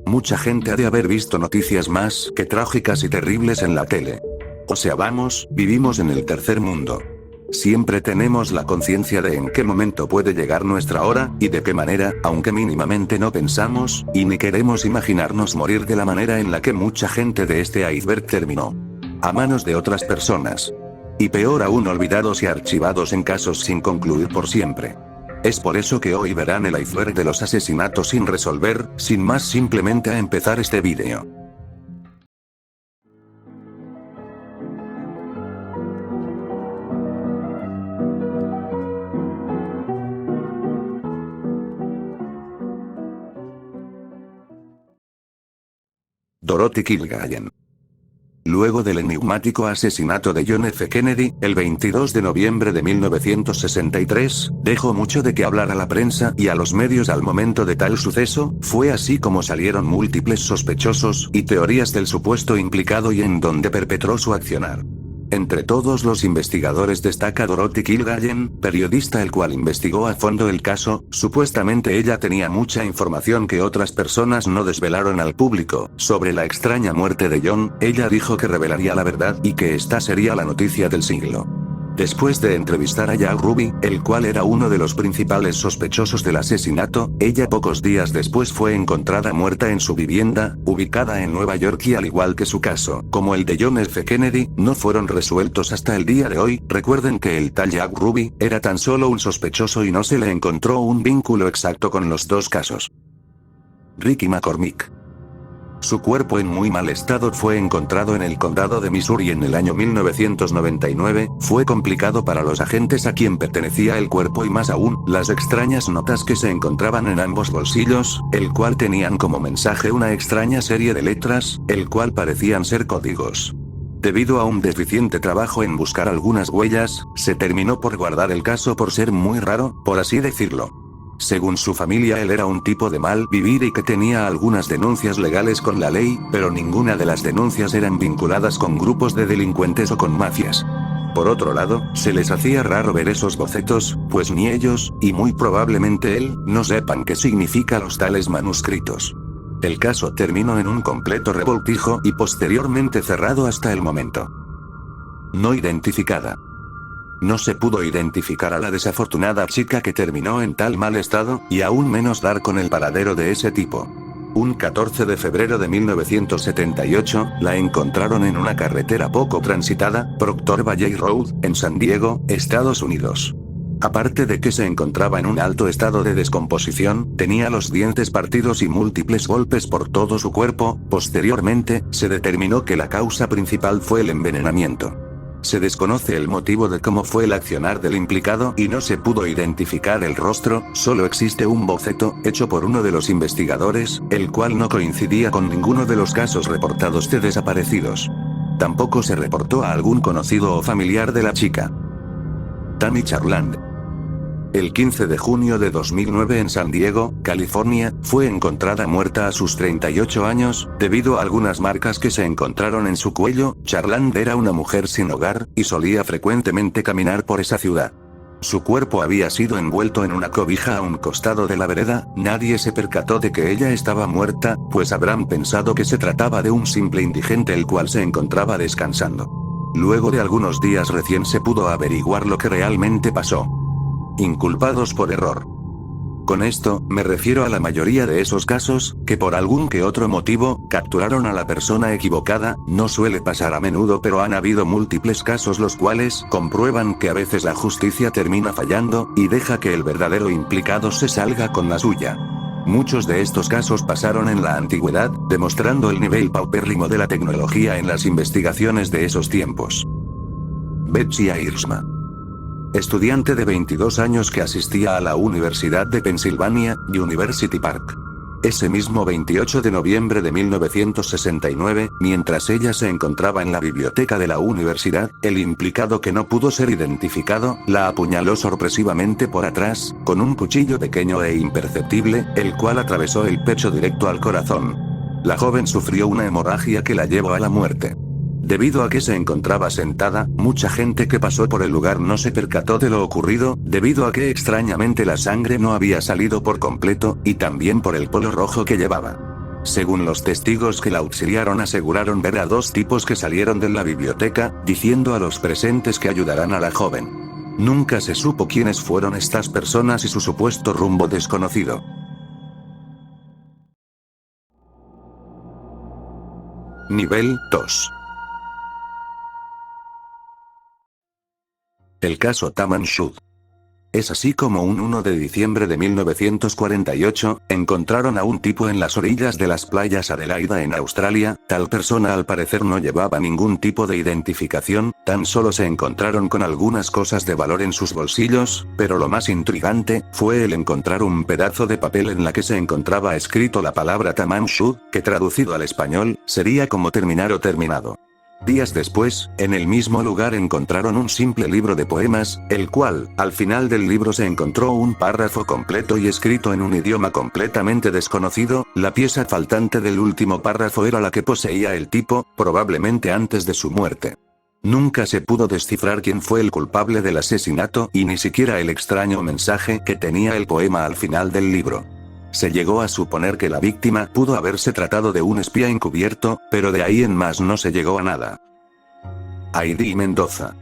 Mucha gente ha de haber visto noticias más que trágicas y terribles en la tele. O sea, vamos, vivimos en el tercer mundo. Siempre tenemos la conciencia de en qué momento puede llegar nuestra hora, y de qué manera, aunque mínimamente no pensamos, y ni queremos imaginarnos morir de la manera en la que mucha gente de este iceberg terminó. A manos de otras personas. Y peor aún, olvidados y archivados en casos sin concluir por siempre. Es por eso que hoy verán el iceberg de los asesinatos sin resolver, sin más, simplemente a empezar este vídeo. Dorothy Kilgallen. Luego del enigmático asesinato de John F. Kennedy, el 22 de noviembre de 1963, dejó mucho de qué hablar a la prensa y a los medios al momento de tal suceso. Fue así como salieron múltiples sospechosos y teorías del supuesto implicado y en donde perpetró su accionar. Entre todos los investigadores destaca Dorothy Kilgallen, periodista el cual investigó a fondo el caso. Supuestamente ella tenía mucha información que otras personas no desvelaron al público. Sobre la extraña muerte de John, ella dijo que revelaría la verdad y que esta sería la noticia del siglo. Después de entrevistar a Jack Ruby, el cual era uno de los principales sospechosos del asesinato, ella pocos días después fue encontrada muerta en su vivienda, ubicada en Nueva York, y al igual que su caso, como el de John F. Kennedy, no fueron resueltos hasta el día de hoy. Recuerden que el tal Jack Ruby era tan solo un sospechoso y no se le encontró un vínculo exacto con los dos casos. Ricky McCormick. Su cuerpo en muy mal estado fue encontrado en el condado de Missouri en el año 1999, fue complicado para los agentes a quien pertenecía el cuerpo y más aún, las extrañas notas que se encontraban en ambos bolsillos, el cual tenían como mensaje una extraña serie de letras, el cual parecían ser códigos. Debido a un deficiente trabajo en buscar algunas huellas, se terminó por guardar el caso por ser muy raro, por así decirlo. Según su familia, él era un tipo de mal vivir y que tenía algunas denuncias legales con la ley, pero ninguna de las denuncias eran vinculadas con grupos de delincuentes o con mafias. Por otro lado, se les hacía raro ver esos bocetos, pues ni ellos, y muy probablemente él, no sepan qué significan los tales manuscritos. El caso terminó en un completo revoltijo y posteriormente cerrado hasta el momento. No identificada. No se pudo identificar a la desafortunada chica que terminó en tal mal estado, y aún menos dar con el paradero de ese tipo. Un 14 de febrero de 1978, la encontraron en una carretera poco transitada, Proctor Valley Road, en San Diego, Estados Unidos. Aparte de que se encontraba en un alto estado de descomposición, tenía los dientes partidos y múltiples golpes por todo su cuerpo. Posteriormente, se determinó que la causa principal fue el envenenamiento. Se desconoce el motivo de cómo fue el accionar del implicado y no se pudo identificar el rostro, solo existe un boceto, hecho por uno de los investigadores, el cual no coincidía con ninguno de los casos reportados de desaparecidos. Tampoco se reportó a algún conocido o familiar de la chica. Tammy Charland. El 15 de junio de 2009 en San Diego, California, fue encontrada muerta a sus 38 años, debido a algunas marcas que se encontraron en su cuello. Charland era una mujer sin hogar, y solía frecuentemente caminar por esa ciudad. Su cuerpo había sido envuelto en una cobija a un costado de la vereda. Nadie se percató de que ella estaba muerta, pues habrán pensado que se trataba de un simple indigente el cual se encontraba descansando. Luego de algunos días recién se pudo averiguar lo que realmente pasó. Inculpados por error. Con esto, me refiero a la mayoría de esos casos, que por algún que otro motivo, capturaron a la persona equivocada. No suele pasar a menudo, pero han habido múltiples casos los cuales comprueban que a veces la justicia termina fallando, y deja que el verdadero implicado se salga con la suya. Muchos de estos casos pasaron en la antigüedad, demostrando el nivel paupérrimo de la tecnología en las investigaciones de esos tiempos. Betsy Aiersma. Estudiante de 22 años que asistía a la Universidad de Pensilvania, University Park. Ese mismo 28 de noviembre de 1969, mientras ella se encontraba en la biblioteca de la universidad, el implicado que no pudo ser identificado, la apuñaló sorpresivamente por atrás, con un cuchillo pequeño e imperceptible, el cual atravesó el pecho directo al corazón. La joven sufrió una hemorragia que la llevó a la muerte. Debido a que se encontraba sentada, mucha gente que pasó por el lugar no se percató de lo ocurrido, debido a que extrañamente la sangre no había salido por completo, y también por el polo rojo que llevaba. Según los testigos que la auxiliaron, aseguraron ver a dos tipos que salieron de la biblioteca, diciendo a los presentes que ayudarán a la joven. Nunca se supo quiénes fueron estas personas y su supuesto rumbo desconocido. Nivel 2. El caso Taman Shud. Es así como un 1 de diciembre de 1948, encontraron a un tipo en las orillas de las playas Adelaida en Australia. Tal persona al parecer no llevaba ningún tipo de identificación, tan solo se encontraron con algunas cosas de valor en sus bolsillos, pero lo más intrigante, fue el encontrar un pedazo de papel en la que se encontraba escrito la palabra Taman Shud, que traducido al español, sería como terminar o terminado. Días después, en el mismo lugar encontraron un simple libro de poemas, el cual, al final del libro se encontró un párrafo completo y escrito en un idioma completamente desconocido. La pieza faltante del último párrafo era la que poseía el tipo, probablemente antes de su muerte. Nunca se pudo descifrar quién fue el culpable del asesinato y ni siquiera el extraño mensaje que tenía el poema al final del libro. Se llegó a suponer que la víctima pudo haberse tratado de un espía encubierto, pero de ahí en más no se llegó a nada. Heidi Mendoza.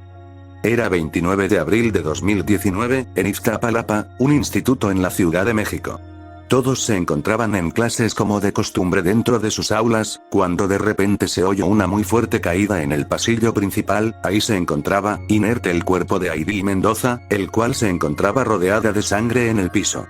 Era 29 de abril de 2019, en Iztapalapa, un instituto en la Ciudad de México. Todos se encontraban en clases como de costumbre dentro de sus aulas, cuando de repente se oyó una muy fuerte caída en el pasillo principal. Ahí se encontraba, inerte, el cuerpo de Heidi Mendoza, el cual se encontraba rodeada de sangre en el piso.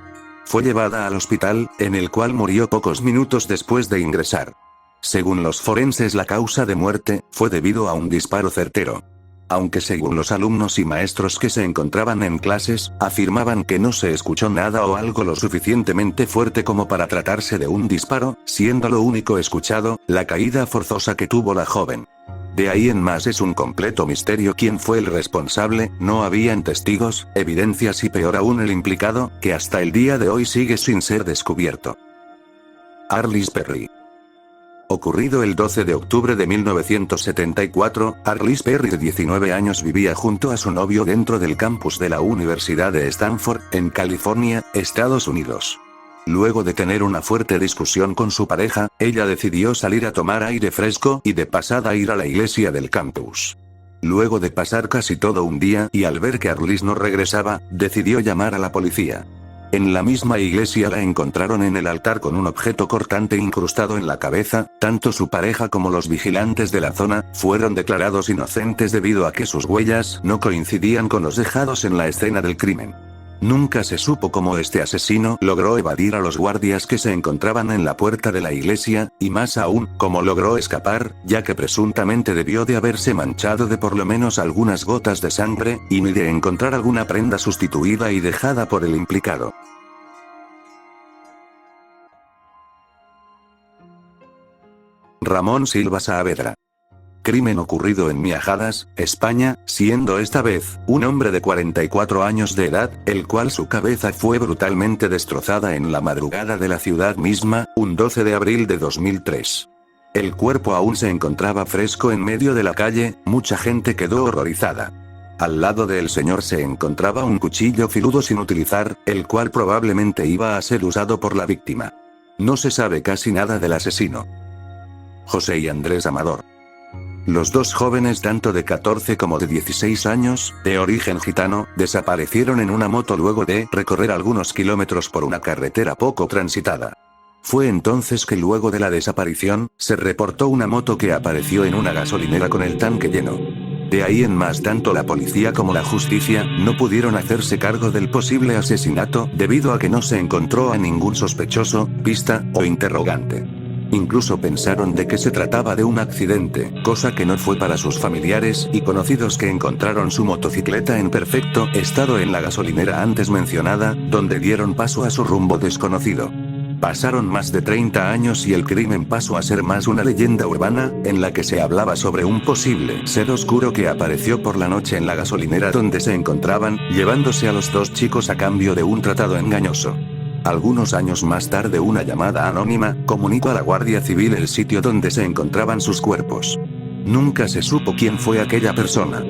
Fue llevada al hospital, en el cual murió pocos minutos después de ingresar. Según los forenses, la causa de muerte fue debido a un disparo certero. Aunque según los alumnos y maestros que se encontraban en clases, afirmaban que no se escuchó nada o algo lo suficientemente fuerte como para tratarse de un disparo, siendo lo único escuchado, la caída forzosa que tuvo la joven. De ahí en más es un completo misterio quién fue el responsable. No habían testigos, evidencias y peor aún el implicado, que hasta el día de hoy sigue sin ser descubierto. Arliss Perry. Ocurrido el 12 de octubre de 1974, Arliss Perry, de 19 años, vivía junto a su novio dentro del campus de la Universidad de Stanford, en California, Estados Unidos. Luego de tener una fuerte discusión con su pareja, ella decidió salir a tomar aire fresco y de pasada ir a la iglesia del campus. Luego de pasar casi todo un día y al ver que Arliss no regresaba, decidió llamar a la policía. En la misma iglesia la encontraron en el altar con un objeto cortante incrustado en la cabeza. Tanto su pareja como los vigilantes de la zona fueron declarados inocentes debido a que sus huellas no coincidían con los dejados en la escena del crimen. Nunca se supo cómo este asesino logró evadir a los guardias que se encontraban en la puerta de la iglesia, y más aún, cómo logró escapar, ya que presuntamente debió de haberse manchado de por lo menos algunas gotas de sangre, y ni de encontrar alguna prenda sustituida y dejada por el implicado. Ramón Silva Saavedra. Crimen ocurrido en Miajadas, España, siendo esta vez un hombre de 44 años de edad, el cual su cabeza fue brutalmente destrozada en la madrugada de la ciudad misma, un 12 de abril de 2003. El cuerpo aún se encontraba fresco en medio de la calle. Mucha gente quedó horrorizada. Al lado del señor se encontraba un cuchillo filudo sin utilizar, el cual probablemente iba a ser usado por la víctima. No se sabe casi nada del asesino. José y Andrés Amador. Los dos jóvenes, tanto de 14 como de 16 años, de origen gitano, desaparecieron en una moto luego de recorrer algunos kilómetros por una carretera poco transitada. Fue entonces que luego de la desaparición, se reportó una moto que apareció en una gasolinera con el tanque lleno. De ahí en más, tanto la policía como la justicia no pudieron hacerse cargo del posible asesinato, debido a que no se encontró a ningún sospechoso, pista o interrogante. Incluso pensaron de que se trataba de un accidente, cosa que no fue para sus familiares y conocidos, que encontraron su motocicleta en perfecto estado en la gasolinera antes mencionada, donde dieron paso a su rumbo desconocido. Pasaron más de 30 años y el crimen pasó a ser más una leyenda urbana, en la que se hablaba sobre un posible ser oscuro que apareció por la noche en la gasolinera donde se encontraban, llevándose a los dos chicos a cambio de un tratado engañoso. Algunos años más tarde, una llamada anónima comunicó a la Guardia Civil el sitio donde se encontraban sus cuerpos. Nunca se supo quién fue aquella persona.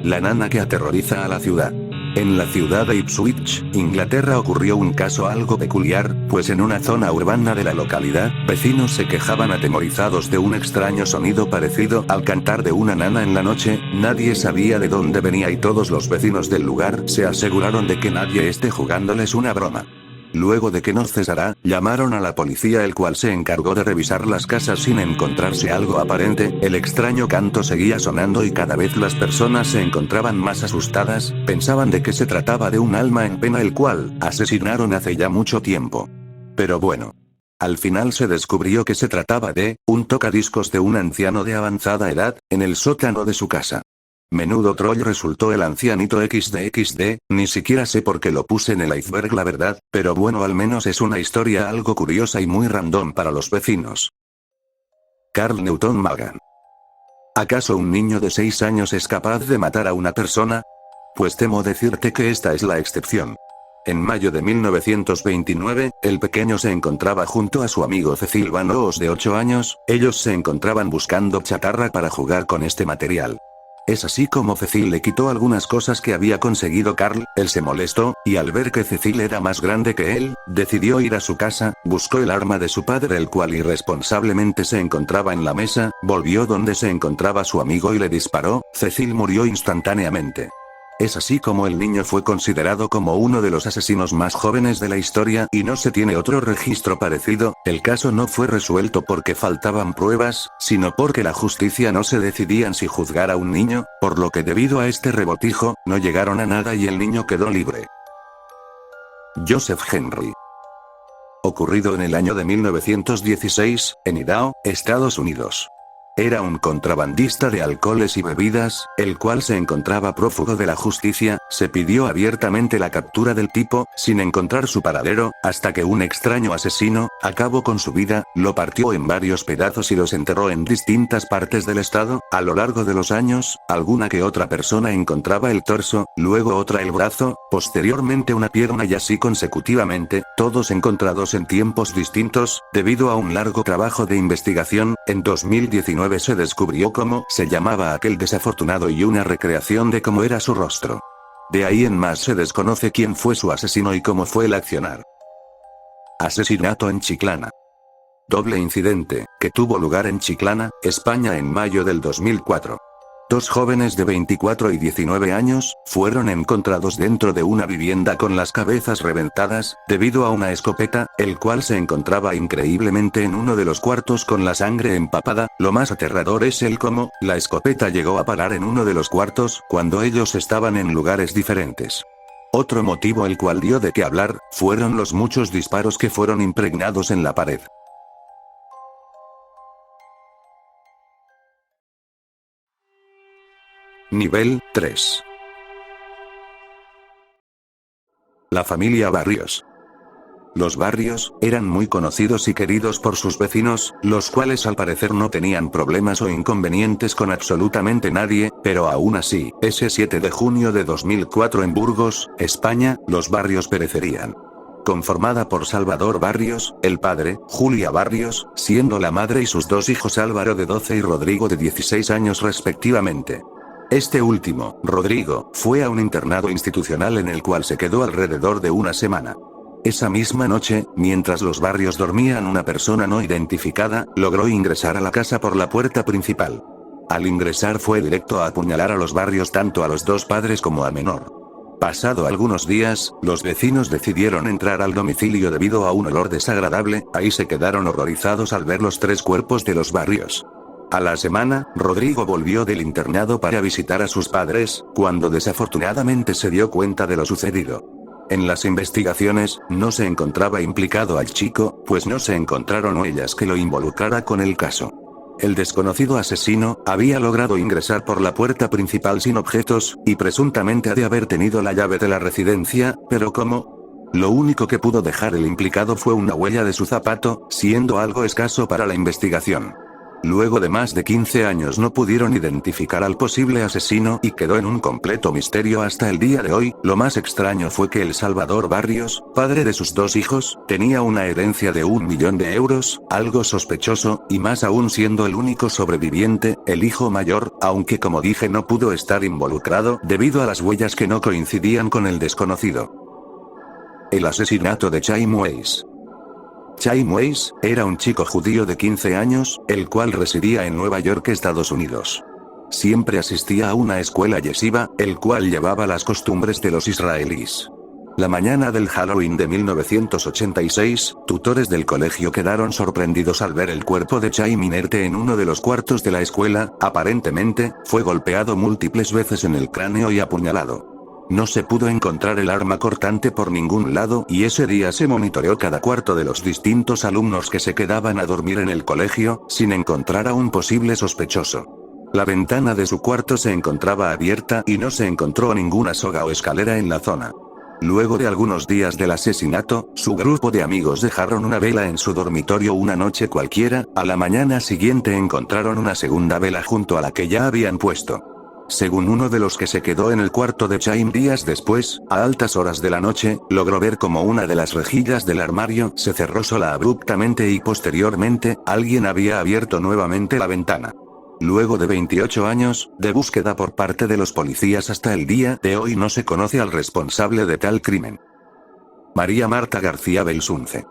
La nana que aterroriza a la ciudad. En la ciudad de Ipswich, Inglaterra ocurrió un caso algo peculiar, pues en una zona urbana de la localidad, vecinos se quejaban atemorizados de un extraño sonido parecido al cantar de una nana en la noche. Nadie sabía de dónde venía y todos los vecinos del lugar se aseguraron de que nadie esté jugándoles una broma. Luego de que no cesara, llamaron a la policía, el cual se encargó de revisar las casas sin encontrarse algo aparente. El extraño canto seguía sonando y cada vez las personas se encontraban más asustadas, pensaban de que se trataba de un alma en pena el cual asesinaron hace ya mucho tiempo. Pero bueno. Al final se descubrió que se trataba de un tocadiscos de un anciano de avanzada edad, en el sótano de su casa. Menudo troll resultó el ancianito XD, ni siquiera sé por qué lo puse en el iceberg la verdad, pero bueno, al menos es una historia algo curiosa y muy random para los vecinos. Carl Newton Magan. ¿Acaso un niño de 6 años es capaz de matar a una persona? Pues temo decirte que esta es la excepción. En mayo de 1929, el pequeño se encontraba junto a su amigo Cecil Van Oos de 8 años, ellos se encontraban buscando chatarra para jugar con este material. Es así como Cecil le quitó algunas cosas que había conseguido Carl, él se molestó, y al ver que Cecil era más grande que él, decidió ir a su casa, buscó el arma de su padre el cual irresponsablemente se encontraba en la mesa, volvió donde se encontraba su amigo y le disparó. Cecil murió instantáneamente. Es así como el niño fue considerado como uno de los asesinos más jóvenes de la historia y no se tiene otro registro parecido. El caso no fue resuelto porque faltaban pruebas, sino porque la justicia no se decidía en si juzgar a un niño, por lo que debido a este revoltijo, no llegaron a nada y el niño quedó libre. Joseph Henry. Ocurrido en el año de 1916, en Idaho, Estados Unidos. Era un contrabandista de alcoholes y bebidas, el cual se encontraba prófugo de la justicia. Se pidió abiertamente la captura del tipo, sin encontrar su paradero, hasta que un extraño asesino acabó con su vida, lo partió en varios pedazos y los enterró en distintas partes del estado. A lo largo de los años, alguna que otra persona encontraba el torso, luego otra el brazo, posteriormente una pierna y así consecutivamente, todos encontrados en tiempos distintos. Debido a un largo trabajo de investigación, en 2019 se descubrió cómo se llamaba aquel desafortunado y una recreación de cómo era su rostro. De ahí en más se desconoce quién fue su asesino y cómo fue el accionar. Asesinato en Chiclana. Doble incidente, que tuvo lugar en Chiclana, España en mayo del 2004. Dos jóvenes de 24 y 19 años, fueron encontrados dentro de una vivienda con las cabezas reventadas, debido a una escopeta, el cual se encontraba increíblemente en uno de los cuartos con la sangre empapada. Lo más aterrador es el cómo, la escopeta llegó a parar en uno de los cuartos, cuando ellos estaban en lugares diferentes. Otro motivo el cual dio de qué hablar, fueron los muchos disparos que fueron impregnados en la pared. Nivel 3. La familia Barrios. Los Barrios eran muy conocidos y queridos por sus vecinos, los cuales al parecer no tenían problemas o inconvenientes con absolutamente nadie, pero aún así, ese 7 de junio de 2004 en Burgos, España, los Barrios perecerían. Conformada por Salvador Barrios, el padre, Julia Barrios, siendo la madre y sus dos hijos Álvaro de 12 y Rodrigo de 16 años respectivamente. Este último, Rodrigo, fue a un internado institucional en el cual se quedó alrededor de una semana. Esa misma noche, mientras los Barrios dormían, una persona no identificada logró ingresar a la casa por la puerta principal. Al ingresar fue directo a apuñalar a los Barrios, tanto a los dos padres como a menor. Pasado algunos días, los vecinos decidieron entrar al domicilio debido a un olor desagradable. Ahí se quedaron horrorizados al ver los tres cuerpos de los Barrios. A la semana, Rodrigo volvió del internado para visitar a sus padres, cuando desafortunadamente se dio cuenta de lo sucedido. En las investigaciones, no se encontraba implicado al chico, pues no se encontraron huellas que lo involucrara con el caso. El desconocido asesino había logrado ingresar por la puerta principal sin objetos, y presuntamente ha de haber tenido la llave de la residencia, pero ¿cómo? Lo único que pudo dejar el implicado fue una huella de su zapato, siendo algo escaso para la investigación. Luego de más de 15 años no pudieron identificar al posible asesino y quedó en un completo misterio hasta el día de hoy. Lo más extraño fue que el Salvador Barrios, padre de sus 2 hijos, tenía una herencia de 1 millón de euros, algo sospechoso, y más aún siendo el único sobreviviente, el hijo mayor, aunque como dije no pudo estar involucrado debido a las huellas que no coincidían con el desconocido. El asesinato de Chaim Weiss. Chaim Weiss era un chico judío de 15 años, el cual residía en Nueva York, Estados Unidos. Siempre asistía a una escuela yeshiva, el cual llevaba las costumbres de los israelíes. La mañana del Halloween de 1986, tutores del colegio quedaron sorprendidos al ver el cuerpo de Chaim inerte en uno de los cuartos de la escuela. Aparentemente, fue golpeado múltiples veces en el cráneo y apuñalado. No se pudo encontrar el arma cortante por ningún lado y ese día se monitoreó cada cuarto de los distintos alumnos que se quedaban a dormir en el colegio, sin encontrar a un posible sospechoso. La ventana de su cuarto se encontraba abierta y no se encontró ninguna soga o escalera en la zona. Luego de algunos días del asesinato, su grupo de amigos dejaron una vela en su dormitorio una noche cualquiera. A la mañana siguiente encontraron una segunda vela junto a la que ya habían puesto. Según uno de los que se quedó en el cuarto de Chaim días después, a altas horas de la noche, logró ver como una de las rejillas del armario se cerró sola abruptamente y posteriormente, alguien había abierto nuevamente la ventana. Luego de 28 años, de búsqueda por parte de los policías hasta el día de hoy no se conoce al responsable de tal crimen. María Marta García Belsunce.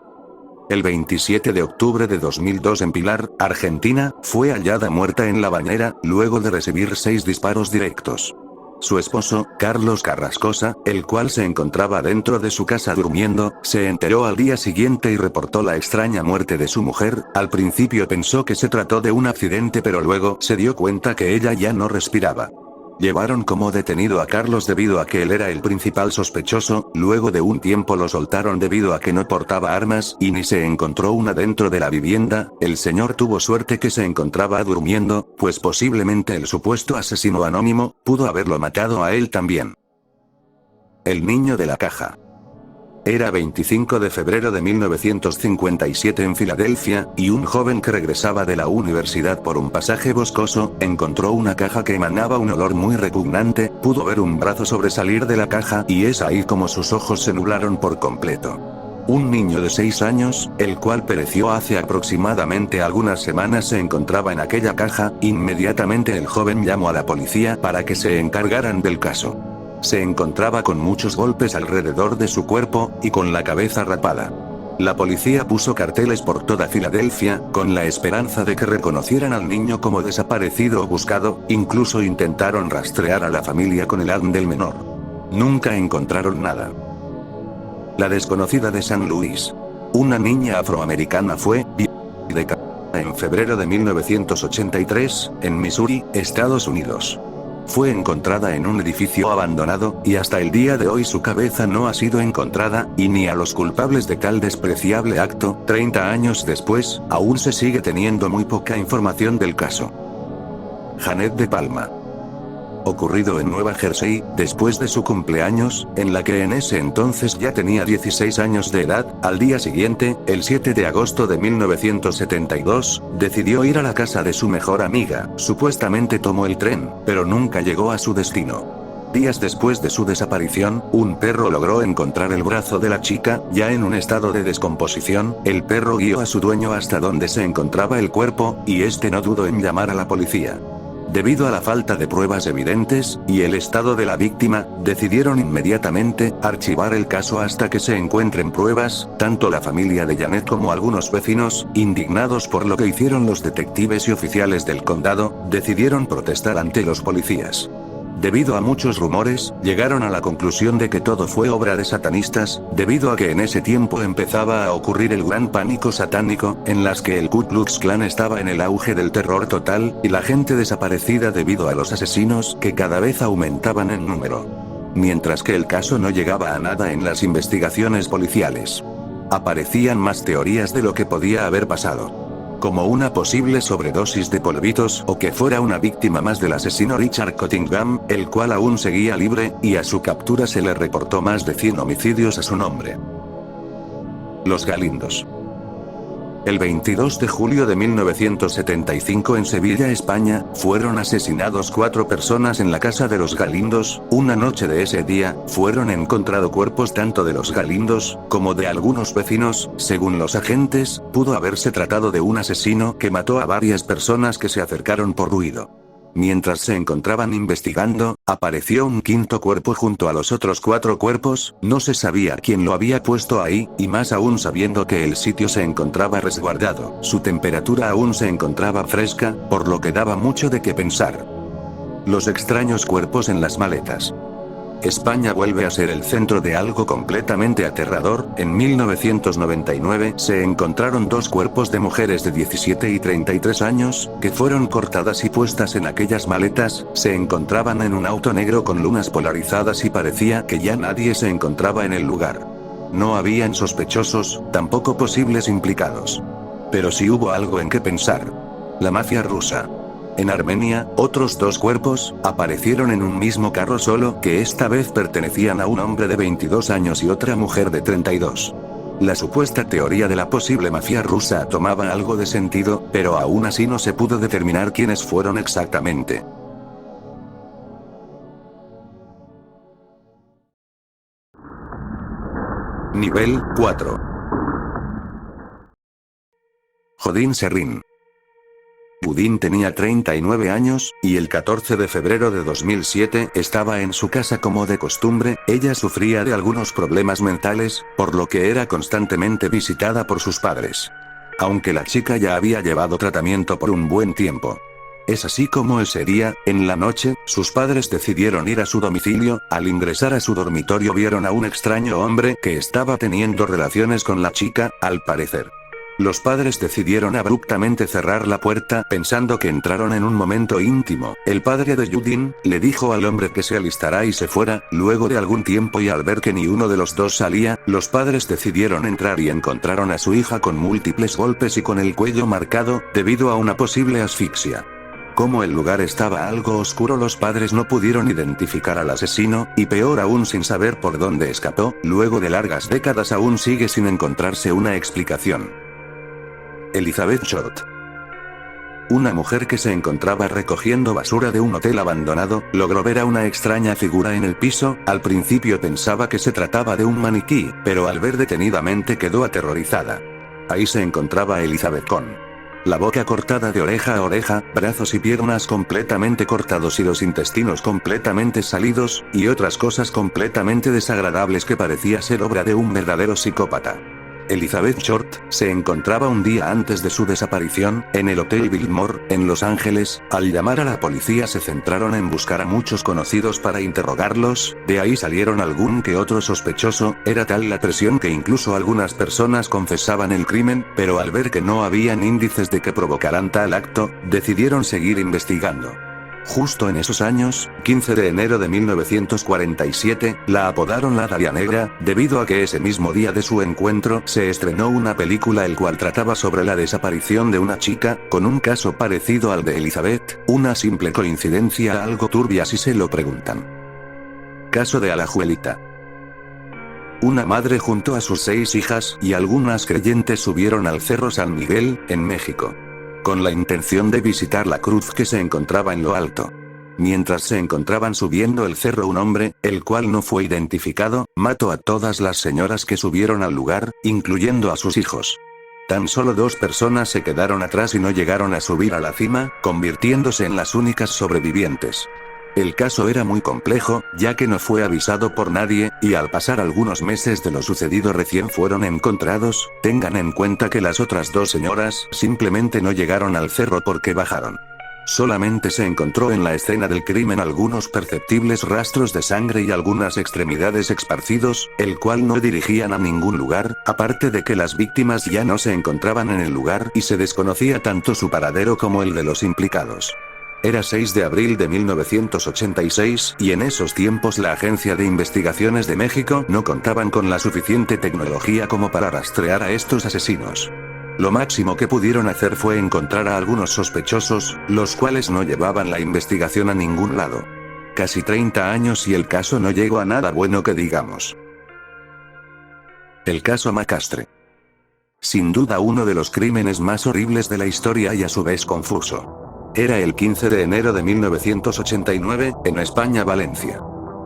El 27 de octubre de 2002 en Pilar, Argentina, fue hallada muerta en la bañera, luego de recibir 6 disparos directos. Su esposo, Carlos Carrascosa, el cual se encontraba dentro de su casa durmiendo, se enteró al día siguiente y reportó la extraña muerte de su mujer. Al principio pensó que se trató de un accidente, pero luego se dio cuenta que ella ya no respiraba. Llevaron como detenido a Carlos debido a que él era el principal sospechoso. Luego de un tiempo lo soltaron debido a que no portaba armas y ni se encontró una dentro de la vivienda. El señor tuvo suerte que se encontraba durmiendo, pues posiblemente el supuesto asesino anónimo pudo haberlo matado a él también. El niño de la caja. Era 25 de febrero de 1957 en Filadelfia, y un joven que regresaba de la universidad por un pasaje boscoso, encontró una caja que emanaba un olor muy repugnante. Pudo ver un brazo sobresalir de la caja y es ahí como sus ojos se nublaron por completo. Un niño de 6 años, el cual pereció hace aproximadamente algunas semanas, se encontraba en aquella caja. Inmediatamente el joven llamó a la policía para que se encargaran del caso. Se encontraba con muchos golpes alrededor de su cuerpo, y con la cabeza rapada. La policía puso carteles por toda Filadelfia, con la esperanza de que reconocieran al niño como desaparecido o buscado. Incluso intentaron rastrear a la familia con el ADN del menor. Nunca encontraron nada. La desconocida de San Luis. Una niña afroamericana fue violada en febrero de 1983, en Missouri, Estados Unidos. Fue encontrada en un edificio abandonado, y hasta el día de hoy su cabeza no ha sido encontrada, y ni a los culpables de tal despreciable acto. 30 años después, aún se sigue teniendo muy poca información del caso. Janet de Palma. Ocurrido en Nueva Jersey, después de su cumpleaños, en la que en ese entonces ya tenía 16 años de edad. Al día siguiente, el 7 de agosto de 1972, decidió ir a la casa de su mejor amiga. Supuestamente tomó el tren, pero nunca llegó a su destino. Días después de su desaparición, un perro logró encontrar el brazo de la chica, ya en un estado de descomposición. El perro guió a su dueño hasta donde se encontraba el cuerpo, y este no dudó en llamar a la policía. Debido a la falta de pruebas evidentes, y el estado de la víctima, decidieron inmediatamente archivar el caso hasta que se encuentren pruebas. Tanto la familia de Janet como algunos vecinos, indignados por lo que hicieron los detectives y oficiales del condado, decidieron protestar ante los policías. Debido a muchos rumores, llegaron a la conclusión de que todo fue obra de satanistas, debido a que en ese tiempo empezaba a ocurrir el gran pánico satánico, en las que el Ku Klux Klan estaba en el auge del terror total, y la gente desaparecida debido a los asesinos que cada vez aumentaban en número. Mientras que el caso no llegaba a nada en las investigaciones policiales. Aparecían más teorías de lo que podía haber pasado. Como una posible sobredosis de polvitos o que fuera una víctima más del asesino Richard Cottingham, el cual aún seguía libre, y a su captura se le reportó más de 100 homicidios a su nombre. Los Galindos. El 22 de julio de 1975 en Sevilla, España, fueron asesinados 4 personas en la casa de los Galindos. Una noche de ese día, fueron encontrados cuerpos tanto de los Galindos, como de algunos vecinos. Según los agentes, pudo haberse tratado de un asesino que mató a varias personas que se acercaron por ruido. Mientras se encontraban investigando, apareció un 5.º cuerpo junto a los otros 4 cuerpos. No se sabía quién lo había puesto ahí, y más aún sabiendo que el sitio se encontraba resguardado. Su temperatura aún se encontraba fresca, por lo que daba mucho de qué pensar. Los extraños cuerpos en las maletas. España vuelve a ser el centro de algo completamente aterrador. En 1999 se encontraron 2 cuerpos de mujeres de 17 y 33 años, que fueron cortadas y puestas en aquellas maletas. Se encontraban en un auto negro con lunas polarizadas y parecía que ya nadie se encontraba en el lugar. No habían sospechosos, tampoco posibles implicados. Pero sí hubo algo en qué pensar. La mafia rusa. En Armenia, otros 2 cuerpos aparecieron en un mismo carro, solo que esta vez pertenecían a un hombre de 22 años y otra mujer de 32. La supuesta teoría de la posible mafia rusa tomaba algo de sentido, pero aún así no se pudo determinar quiénes fueron exactamente. Nivel 4. Jodin Serrín. Budín tenía 39 años, y el 14 de febrero de 2007 estaba en su casa como de costumbre. Ella sufría de algunos problemas mentales, por lo que era constantemente visitada por sus padres. Aunque la chica ya había llevado tratamiento por un buen tiempo. Es así como ese día, en la noche, sus padres decidieron ir a su domicilio. Al ingresar a su dormitorio vieron a un extraño hombre que estaba teniendo relaciones con la chica, al parecer. Los padres decidieron abruptamente cerrar la puerta pensando que entraron en un momento íntimo. El padre de Judin le dijo al hombre que se alistara y se fuera. Luego de algún tiempo y al ver que ni uno de los dos salía, los padres decidieron entrar y encontraron a su hija con múltiples golpes y con el cuello marcado, debido a una posible asfixia. Como el lugar estaba algo oscuro, los padres no pudieron identificar al asesino, y peor aún sin saber por dónde escapó. Luego de largas décadas aún sigue sin encontrarse una explicación. Elizabeth Short. Una mujer que se encontraba recogiendo basura de un hotel abandonado, logró ver a una extraña figura en el piso. Al principio pensaba que se trataba de un maniquí, pero al ver detenidamente quedó aterrorizada. Ahí se encontraba Elizabeth con la boca cortada de oreja a oreja, brazos y piernas completamente cortados y los intestinos completamente salidos, y otras cosas completamente desagradables que parecía ser obra de un verdadero psicópata. Elizabeth Short se encontraba un día antes de su desaparición, en el Hotel Biltmore, en Los Ángeles. Al llamar a la policía se centraron en buscar a muchos conocidos para interrogarlos. De ahí salieron algún que otro sospechoso. Era tal la presión que incluso algunas personas confesaban el crimen, pero al ver que no habían índices de que provocaran tal acto, decidieron seguir investigando. Justo en esos años, 15 de enero de 1947, la apodaron la Daria Negra, debido a que ese mismo día de su encuentro se estrenó una película el cual trataba sobre la desaparición de una chica, con un caso parecido al de Elizabeth. Una simple coincidencia algo turbia si se lo preguntan. Caso de Alajuelita. Una madre junto a sus 6 hijas y algunas creyentes subieron al Cerro San Miguel, en México, con la intención de visitar la cruz que se encontraba en lo alto. Mientras se encontraban subiendo el cerro, un hombre, el cual no fue identificado, mató a todas las señoras que subieron al lugar, incluyendo a sus hijos. Tan solo 2 personas se quedaron atrás y no llegaron a subir a la cima, convirtiéndose en las únicas sobrevivientes. El caso era muy complejo, ya que no fue avisado por nadie, y al pasar algunos meses de lo sucedido recién fueron encontrados. Tengan en cuenta que las otras 2 señoras simplemente no llegaron al cerro porque bajaron. Solamente se encontró en la escena del crimen algunos perceptibles rastros de sangre y algunas extremidades esparcidos, el cual no dirigían a ningún lugar, aparte de que las víctimas ya no se encontraban en el lugar y se desconocía tanto su paradero como el de los implicados. Era 6 de abril de 1986, y en esos tiempos la Agencia de Investigaciones de México no contaban con la suficiente tecnología como para rastrear a estos asesinos. Lo máximo que pudieron hacer fue encontrar a algunos sospechosos, los cuales no llevaban la investigación a ningún lado. Casi 30 años y el caso no llegó a nada bueno que digamos. El caso Macastre. Sin duda uno de los crímenes más horribles de la historia y a su vez confuso. Era el 15 de enero de 1989, en España, Valencia.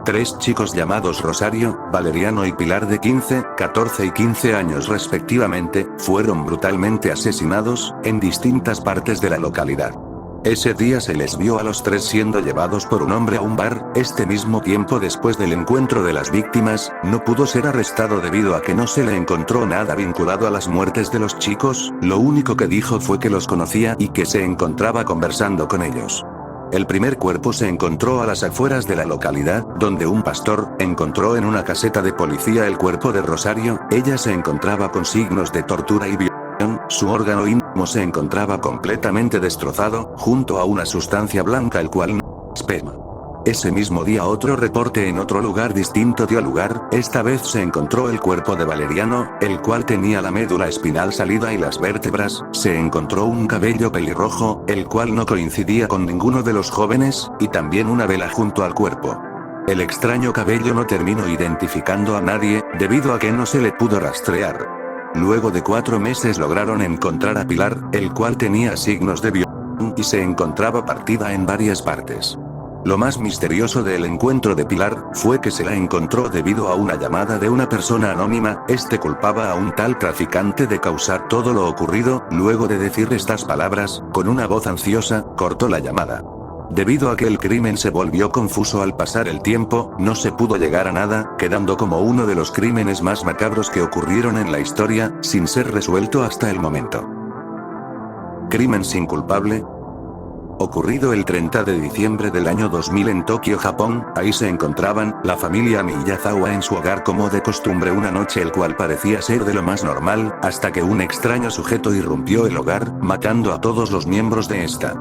3 chicos llamados Rosario, Valeriano y Pilar de 15, 14 y 15 años respectivamente, fueron brutalmente asesinados, en distintas partes de la localidad. Ese día se les vio a los 3 siendo llevados por un hombre a un bar. Este mismo tiempo después del encuentro de las víctimas, no pudo ser arrestado debido a que no se le encontró nada vinculado a las muertes de los chicos. Lo único que dijo fue que los conocía y que se encontraba conversando con ellos. El primer cuerpo se encontró a las afueras de la localidad, donde un pastor encontró en una caseta de policía el cuerpo de Rosario. Ella se encontraba con signos de tortura y violación. Su órgano íntimo se encontraba completamente destrozado, junto a una sustancia blanca el cual no esperma. Ese mismo día otro reporte en otro lugar distinto dio lugar. Esta vez se encontró el cuerpo de Valeriano, el cual tenía la médula espinal salida y las vértebras. Se encontró un cabello pelirrojo, el cual no coincidía con ninguno de los jóvenes, y también una vela junto al cuerpo. El extraño cabello no terminó identificando a nadie, debido a que no se le pudo rastrear. Luego de 4 meses lograron encontrar a Pilar, el cual tenía signos de violación y se encontraba partida en varias partes. Lo más misterioso del encuentro de Pilar fue que se la encontró debido a una llamada de una persona anónima. Este culpaba a un tal traficante de causar todo lo ocurrido. Luego de decir estas palabras, con una voz ansiosa, cortó la llamada. Debido a que el crimen se volvió confuso al pasar el tiempo, no se pudo llegar a nada, quedando como uno de los crímenes más macabros que ocurrieron en la historia, sin ser resuelto hasta el momento. Crimen sin culpable. Ocurrido el 30 de diciembre del año 2000 en Tokio, Japón. Ahí se encontraban la familia Miyazawa en su hogar como de costumbre una noche, el cual parecía ser de lo más normal, hasta que un extraño sujeto irrumpió el hogar, matando a todos los miembros de esta.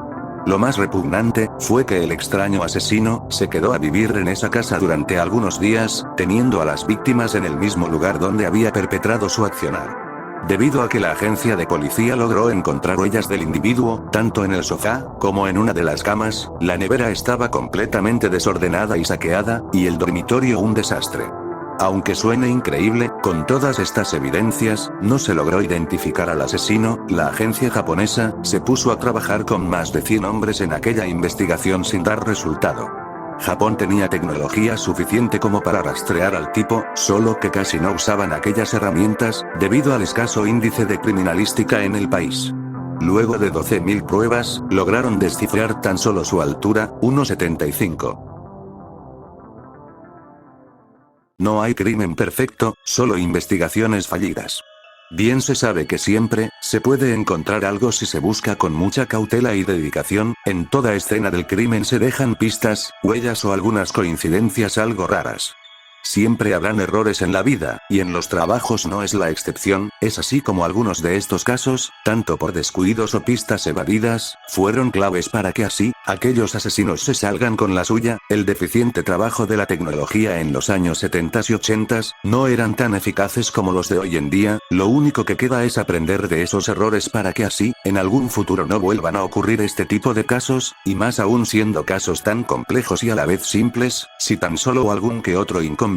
Lo más repugnante fue que el extraño asesino se quedó a vivir en esa casa durante algunos días, teniendo a las víctimas en el mismo lugar donde había perpetrado su accionar. Debido a que la agencia de policía logró encontrar huellas del individuo, tanto en el sofá, como en una de las camas, la nevera estaba completamente desordenada y saqueada, y el dormitorio un desastre. Aunque suene increíble, con todas estas evidencias, no se logró identificar al asesino. La agencia japonesa se puso a trabajar con más de 100 hombres en aquella investigación sin dar resultado. Japón tenía tecnología suficiente como para rastrear al tipo, solo que casi no usaban aquellas herramientas, debido al escaso índice de criminalística en el país. Luego de 12.000 pruebas, lograron descifrar tan solo su altura, 1,75. No hay crimen perfecto, solo investigaciones fallidas. Bien se sabe que siempre se puede encontrar algo si se busca con mucha cautela y dedicación. En toda escena del crimen se dejan pistas, huellas o algunas coincidencias algo raras. Siempre habrán errores en la vida, y en los trabajos no es la excepción. Es así como algunos de estos casos, tanto por descuidos o pistas evadidas, fueron claves para que así, aquellos asesinos se salgan con la suya. El deficiente trabajo de la tecnología en los años 70 y 80 no eran tan eficaces como los de hoy en día. Lo único que queda es aprender de esos errores para que así, en algún futuro no vuelvan a ocurrir este tipo de casos, y más aún siendo casos tan complejos y a la vez simples. Si tan solo algún que otro inconveniente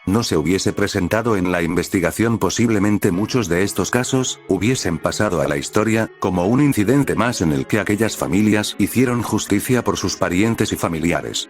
no se hubiese presentado en la investigación, posiblemente muchos de estos casos hubiesen pasado a la historia como un incidente más en el que aquellas familias hicieron justicia por sus parientes y familiares.